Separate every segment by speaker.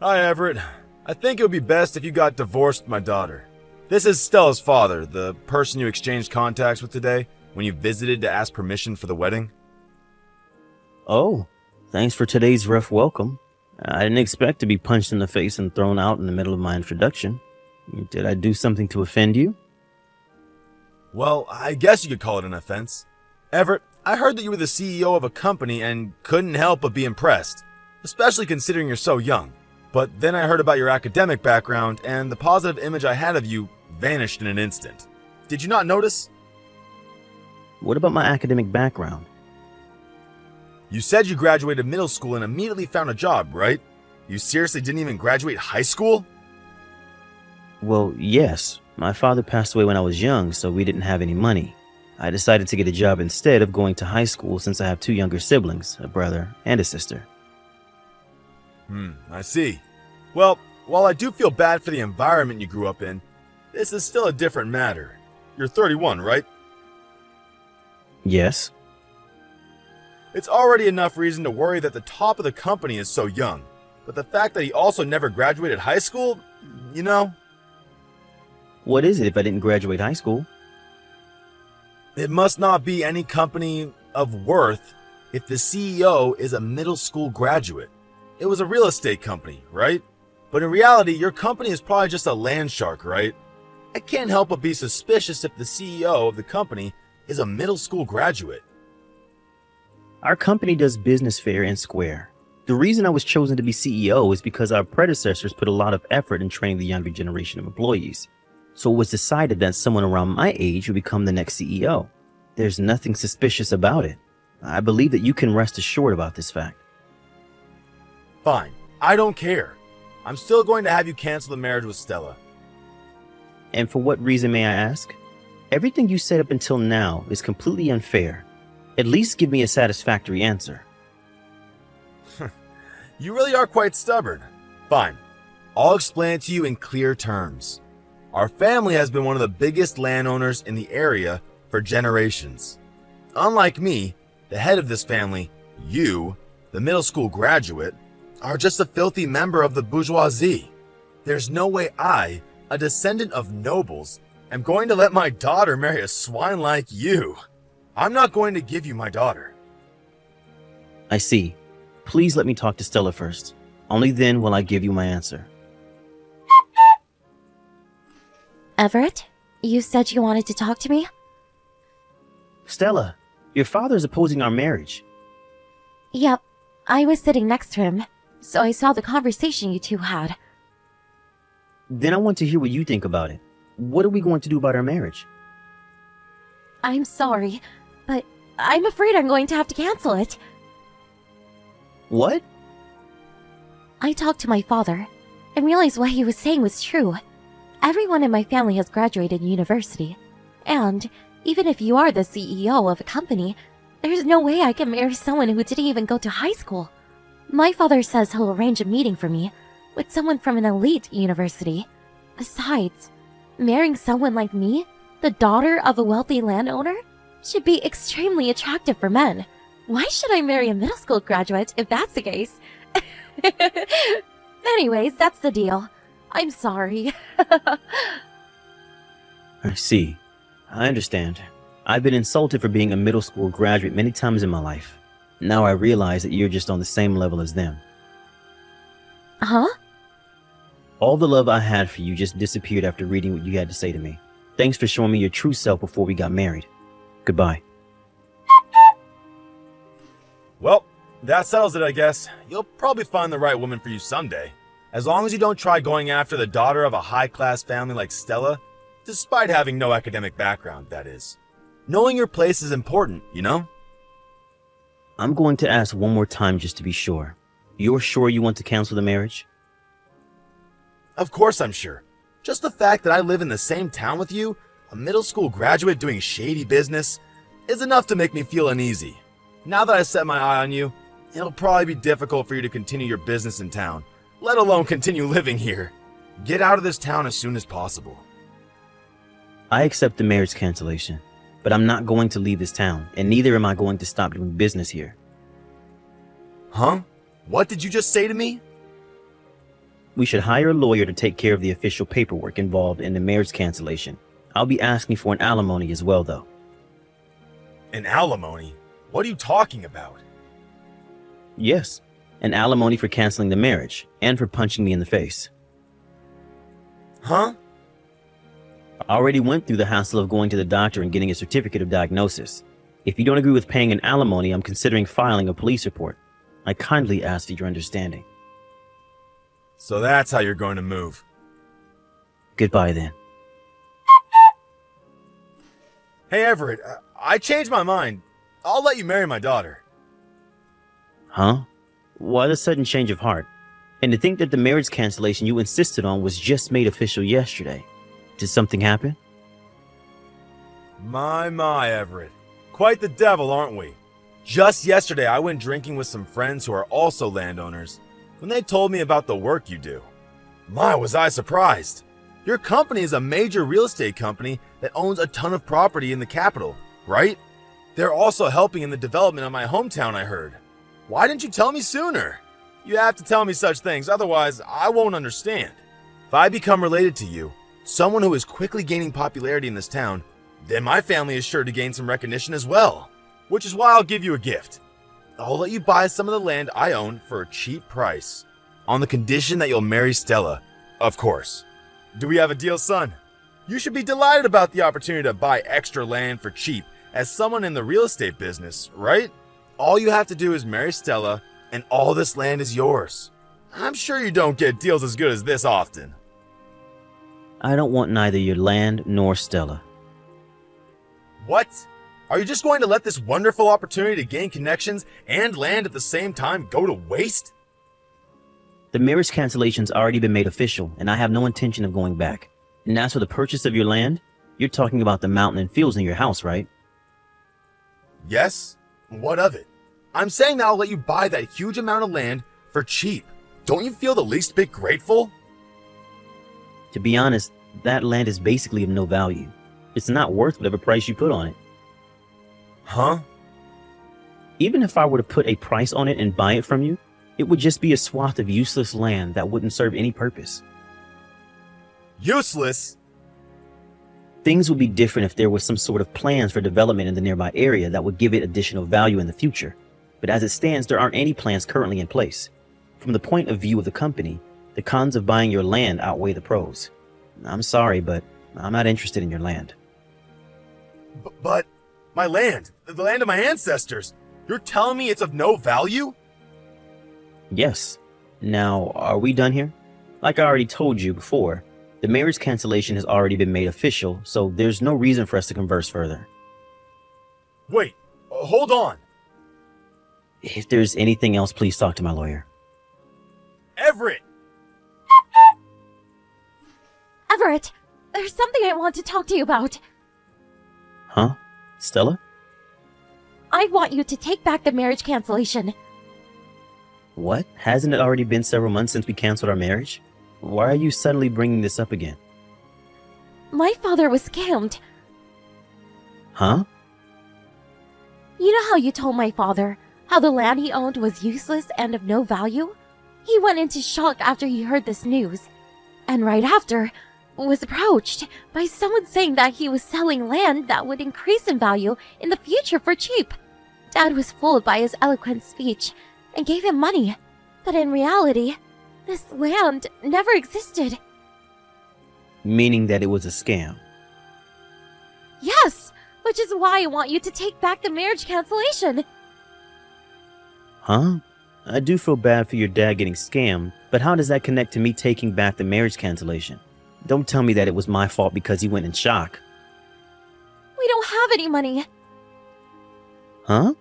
Speaker 1: Hi, Everett. I think it would be best if you got divorced with my daughter. This is Stella's father, the person you exchanged contacts with today when you visited to ask permission for the wedding.
Speaker 2: Oh, thanks for today's rough welcome. I didn't expect to be punched in the face and thrown out in the middle of my introduction. Did I do something to offend you?
Speaker 1: Well, I guess you could call it an offense. Everett, I heard that you were the CEO of a company and couldn't help but be impressed, especially considering you're so young. But then I heard about your academic background, and the positive image I had of you vanished in an instant. Did you not notice?
Speaker 2: What about my academic background?
Speaker 1: You said you graduated middle school and immediately found a job, right? You seriously didn't even graduate high school?
Speaker 2: Well, yes. My father passed away when I was young, so we didn't have any money. I decided to get a job instead of going to high school since I have two younger siblings, a brother and a sister.
Speaker 1: I see. Well, while I do feel bad for the environment you grew up in, this is still a different matter. You're 31, right?
Speaker 2: Yes.
Speaker 1: It's already enough reason to worry that the top of the company is so young. But the fact that he also never graduated high school, you know?
Speaker 2: What is it if I didn't graduate high school?
Speaker 1: It must not be any company of worth if the CEO is a middle school graduate. It was a real estate company, right? But in reality, your company is probably just a land shark, right? I can't help but be suspicious if the CEO of the company is a middle school graduate.
Speaker 2: Our company does business fair and square. The reason I was chosen to be CEO is because our predecessors put a lot of effort in training the younger generation of employees. So it was decided that someone around my age would become the next CEO. There's nothing suspicious about it. I believe that you can rest assured about this fact.
Speaker 1: Fine, I don't care. I'm still going to have you cancel the marriage with Stella.
Speaker 2: And for what reason, may I ask? Everything you said up until now is completely unfair. At least give me a satisfactory answer.
Speaker 1: You really are quite stubborn. Fine, I'll explain it to you in clear terms. Our family has been one of the biggest landowners in the area for generations. Unlike me, the head of this family, you, the middle school graduate, are just a filthy member of the bourgeoisie. There's no way I, a descendant of nobles, am going to let my daughter marry a swine like you. I'm not going to give you my daughter.
Speaker 2: I see. Please let me talk to Stella first. Only then will I give you my answer.
Speaker 3: Everett, you said you wanted to talk to me?
Speaker 2: Stella, your father is opposing our marriage.
Speaker 3: Yep, I was sitting next to him, so I saw the conversation you two had.
Speaker 2: Then I want to hear what you think about it. What are we going to do about our marriage?
Speaker 3: I'm sorry, but I'm afraid I'm going to have to cancel it.
Speaker 2: What?
Speaker 3: I talked to my father and realized what he was saying was true. Everyone in my family has graduated university, and even if you are the CEO of a company, there's no way I can marry someone who didn't even go to high school. My father says he'll arrange a meeting for me with someone from an elite university. Besides, marrying someone like me, the daughter of a wealthy landowner, should be extremely attractive for men. Why should I marry a middle school graduate if that's the case? Anyways, that's the deal. I'm sorry.
Speaker 2: I see. I understand. I've been insulted for being a middle school graduate many times in my life. Now I realize that you're just on the same level as them.
Speaker 3: Huh?
Speaker 2: All the love I had for you just disappeared after reading what you had to say to me. Thanks for showing me your true self before we got married. Goodbye.
Speaker 1: Well, that settles it, I guess. You'll probably find the right woman for you someday. As long as you don't try going after the daughter of a high-class family like Stella, despite having no academic background, that is. Knowing your place is important, you know?
Speaker 2: I'm going to ask one more time just to be sure. You're sure you want to cancel the marriage?
Speaker 1: Of course I'm sure. Just the fact that I live in the same town with you, a middle school graduate doing shady business, is enough to make me feel uneasy. Now that I set my eye on you, it'll probably be difficult for you to continue your business in town, let alone continue living here. Get out of this town as soon as possible.
Speaker 2: I accept the marriage cancellation, but I'm not going to leave this town, and neither am I going to stop doing business here.
Speaker 1: Huh? What did you just say to me?
Speaker 2: We should hire a lawyer to take care of the official paperwork involved in the marriage cancellation. I'll be asking for an alimony as well, though.
Speaker 1: An alimony? What are you talking about?
Speaker 2: Yes, an alimony for canceling the marriage and for punching me in the face.
Speaker 1: Huh?
Speaker 2: I already went through the hassle of going to the doctor and getting a certificate of diagnosis. If you don't agree with paying an alimony, I'm considering filing a police report. I kindly ask for your understanding.
Speaker 1: So that's how you're going to move.
Speaker 2: Goodbye then.
Speaker 1: Hey Everett, I changed my mind. I'll let you marry my daughter.
Speaker 2: Huh? Why the sudden change of heart? And to think that the marriage cancellation you insisted on was just made official yesterday. Did something happen?
Speaker 1: My, Everett. Quite the devil, aren't we? Just yesterday, I went drinking with some friends who are also landowners when they told me about the work you do. My, was I surprised. Your company is a major real estate company that owns a ton of property in the capital, right? They're also helping in the development of my hometown, I heard. Why didn't you tell me sooner? You have to tell me such things, otherwise I won't understand. If I become related to you, someone who is quickly gaining popularity in this town, then my family is sure to gain some recognition as well. Which is why I'll give you a gift. I'll let you buy some of the land I own for a cheap price. On the condition that you'll marry Stella, of course. Do we have a deal, son? You should be delighted about the opportunity to buy extra land for cheap as someone in the real estate business, right? All you have to do is marry Stella and all this land is yours. I'm sure you don't get deals as good as this often.
Speaker 2: I don't want neither your land nor Stella.
Speaker 1: What? Are you just going to let this wonderful opportunity to gain connections and land at the same time go to waste?
Speaker 2: The marriage cancellation's already been made official, and I have no intention of going back. And as for the purchase of your land, you're talking about the mountain and fields in your house, right?
Speaker 1: Yes? What of it? I'm saying that I'll let you buy that huge amount of land for cheap. Don't you feel the least bit grateful?
Speaker 2: To be honest, that land is basically of no value. It's not worth whatever price you put on it.
Speaker 1: Huh?
Speaker 2: Even if I were to put a price on it and buy it from you, it would just be a swath of useless land that wouldn't serve any purpose.
Speaker 1: Useless?
Speaker 2: Things would be different if there was some sort of plans for development in the nearby area that would give it additional value in the future. But as it stands, there aren't any plans currently in place. From the point of view of the company, the cons of buying your land outweigh the pros. I'm sorry, but I'm not interested in your land.
Speaker 1: But my land, the land of my ancestors, you're telling me it's of no value?
Speaker 2: Yes. Now, are we done here? Like I already told you before, the marriage cancellation has already been made official, so there's no reason for us to converse further.
Speaker 1: Wait, hold on.
Speaker 2: If there's anything else, please talk to my lawyer.
Speaker 1: Everett!
Speaker 3: Everett, there's something I want to talk to you about.
Speaker 2: Huh? Stella?
Speaker 3: I want you to take back the marriage cancellation.
Speaker 2: What? Hasn't it already been several months since we canceled our marriage? Why are you suddenly bringing this up again?
Speaker 3: My father was scammed.
Speaker 2: Huh?
Speaker 3: You know how you told my father how the land he owned was useless and of no value? He went into shock after he heard this news. And right after, was approached by someone saying that he was selling land that would increase in value in the future for cheap. Dad was fooled by his eloquent speech and gave him money. But in reality, this land never existed.
Speaker 2: Meaning that it was a scam.
Speaker 3: Yes, which is why I want you to take back the marriage cancellation.
Speaker 2: Huh? I do feel bad for your dad getting scammed, but how does that connect to me taking back the marriage cancellation? Don't tell me that it was my fault because he went in shock.
Speaker 3: We don't have any money.
Speaker 2: Huh?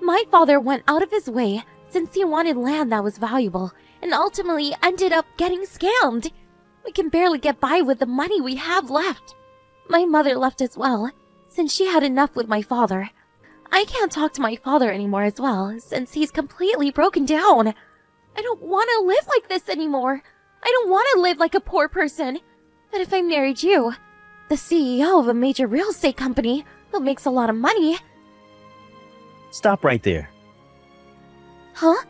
Speaker 3: My father went out of his way since he wanted land that was valuable and ultimately ended up getting scammed. We can barely get by with the money we have left. My mother left as well, since she had enough with my father. I can't talk to my father anymore as well, since he's completely broken down. I don't want to live like this anymore. I don't want to live like a poor person. But if I married you, the CEO of a major real estate company who makes a lot of money...
Speaker 2: Stop right there.
Speaker 3: Huh?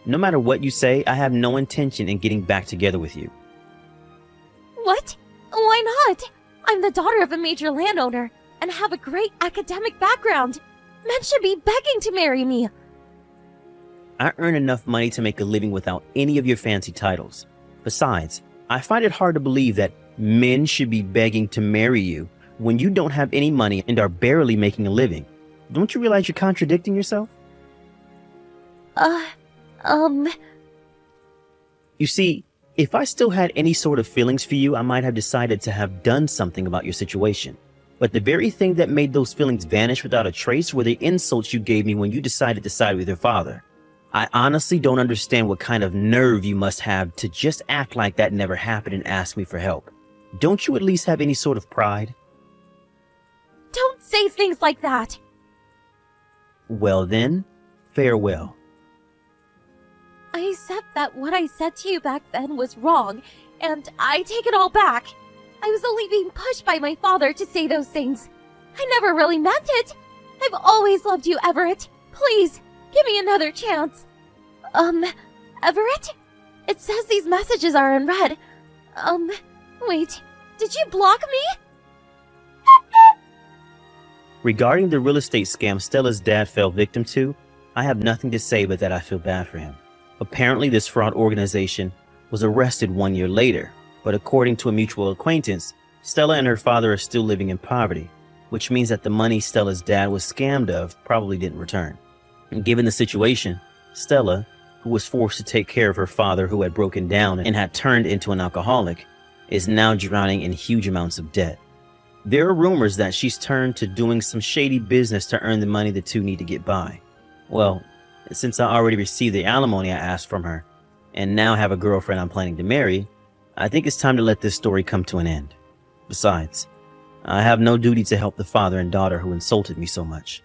Speaker 2: No matter what you say, I have no intention in getting back together with you.
Speaker 3: What? Why not? I'm the daughter of a major landowner and have a great academic background. Men should be begging to marry me.
Speaker 2: I earn enough money to make a living without any of your fancy titles. Besides, I find it hard to believe that men should be begging to marry you when you don't have any money and are barely making a living. Don't you realize you're contradicting yourself? You see, if I still had any sort of feelings for you, I might have decided to have done something about your situation. But the very thing that made those feelings vanish without a trace were the insults you gave me when you decided to side with your father. I honestly don't understand what kind of nerve you must have to just act like that never happened and ask me for help. Don't you at least have any sort of pride?
Speaker 3: Don't say things like that.
Speaker 2: Well then, farewell.
Speaker 3: I accept that what I said to you back then was wrong, and I take it all back. I was only being pushed by my father to say those things. I never really meant it. I've always loved you, Everett. Please, give me another chance. Everett? It says these messages are unread. Wait, did you block me?
Speaker 2: Regarding the real estate scam Stella's dad fell victim to, I have nothing to say but that I feel bad for him. Apparently, this fraud organization was arrested 1 year later, but according to a mutual acquaintance, Stella and her father are still living in poverty, which means that the money Stella's dad was scammed of probably didn't return. And given the situation, Stella, who was forced to take care of her father who had broken down and had turned into an alcoholic, is now drowning in huge amounts of debt. There are rumors that she's turned to doing some shady business to earn the money the two need to get by. Well, since I already received the alimony I asked from her, and now have a girlfriend I'm planning to marry, I think it's time to let this story come to an end. Besides, I have no duty to help the father and daughter who insulted me so much.